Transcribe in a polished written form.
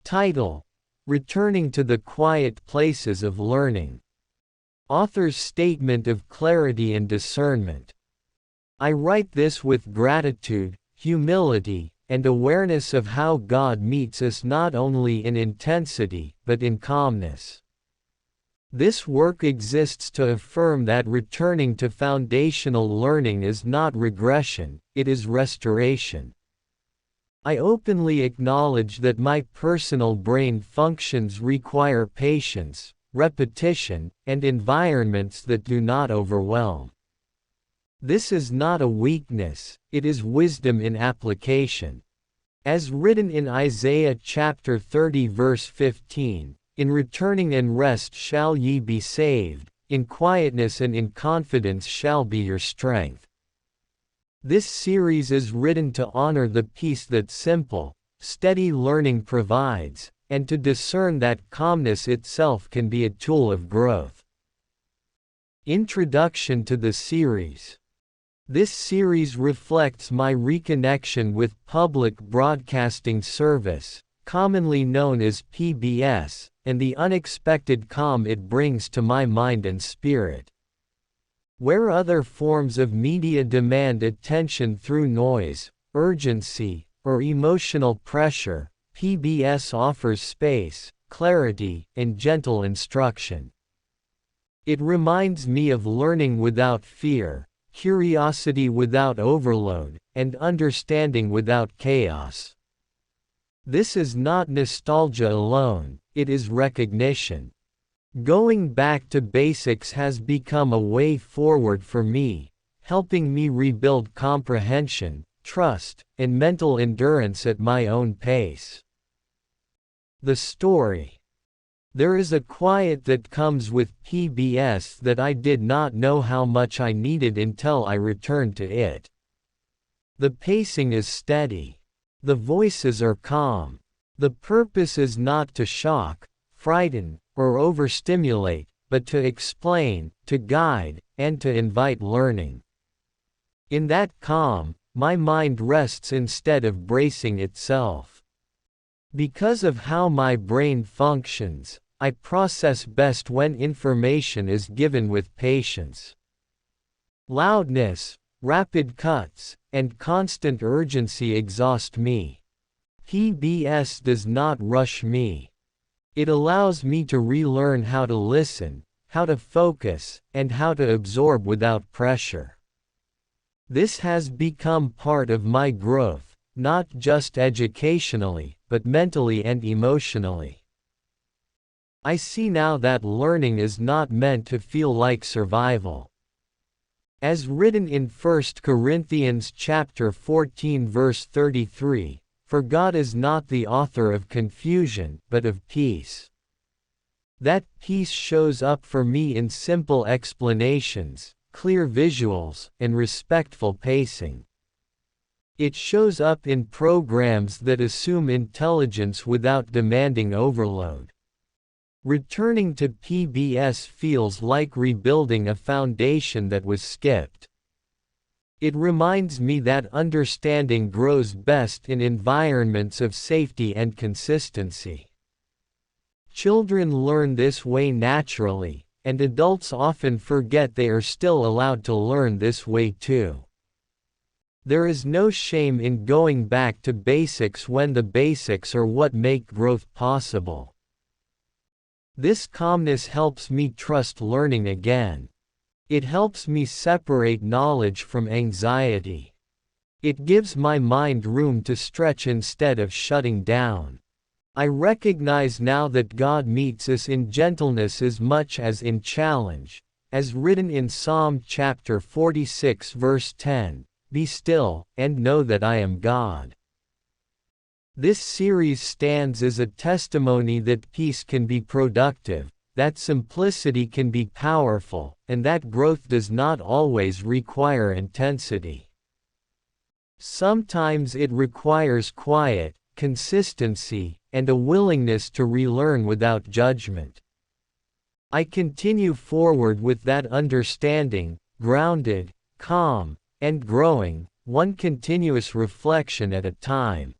Title: Returning to the Quiet Places of Learning. Author's statement of clarity and discernment. I write this with gratitude, humility, and awareness of how God meets us not only in intensity, but in calmness. This work exists to affirm that returning to foundational learning is not regression, it is restoration. I openly acknowledge that my personal brain functions require patience, repetition, and environments that do not overwhelm. This is not a weakness, it is wisdom in application. As written in Isaiah chapter 30 verse 15, "In returning and rest shall ye be saved, in quietness and in confidence shall be your strength." This series is written to honor the peace that simple, steady learning provides, and to discern that calmness itself can be a tool of growth. Introduction to the series. This series reflects my reconnection with public broadcasting service, commonly known as PBS, and the unexpected calm it brings to my mind and spirit. Where other forms of media demand attention through noise, urgency, or emotional pressure, PBS offers space, clarity, and gentle instruction. It reminds me of learning without fear, curiosity without overload, and understanding without chaos. This is not nostalgia alone, it is recognition. Going back to basics has become a way forward for me, helping me rebuild comprehension, trust, and mental endurance at my own pace. The story. There is a quiet that comes with PBS that I did not know how much I needed until I returned to it. The pacing is steady. The voices are calm. The purpose is not to shock, frighten, or overstimulate, but to explain, to guide, and to invite learning. In that calm, my mind rests instead of bracing itself. Because of how my brain functions, I process best when information is given with patience. Loudness, rapid cuts, and constant urgency exhaust me. PBS does not rush me. It allows me to relearn how to listen, how to focus, and how to absorb without pressure. This has become part of my growth, not just educationally, but mentally and emotionally. I see now that learning is not meant to feel like survival. As written in 1 Corinthians chapter 14 verse 33, "For God is not the author of confusion, but of peace." That peace shows up for me in simple explanations, clear visuals, and respectful pacing. It shows up in programs that assume intelligence without demanding overload. Returning to PBS feels like rebuilding a foundation that was skipped. It reminds me that understanding grows best in environments of safety and consistency. Children learn this way naturally, and adults often forget they are still allowed to learn this way too. There is no shame in going back to basics when the basics are what make growth possible. This calmness helps me trust learning again. It helps me separate knowledge from anxiety. It gives my mind room to stretch instead of shutting down. I recognize now that God meets us in gentleness as much as in challenge, as written in Psalm chapter 46 verse 10, "Be still, and know that I am God." This series stands as a testimony that peace can be productive, that simplicity can be powerful, and that growth does not always require intensity. Sometimes it requires quiet, consistency, and a willingness to relearn without judgment. I continue forward with that understanding, grounded, calm, and growing, one continuous reflection at a time.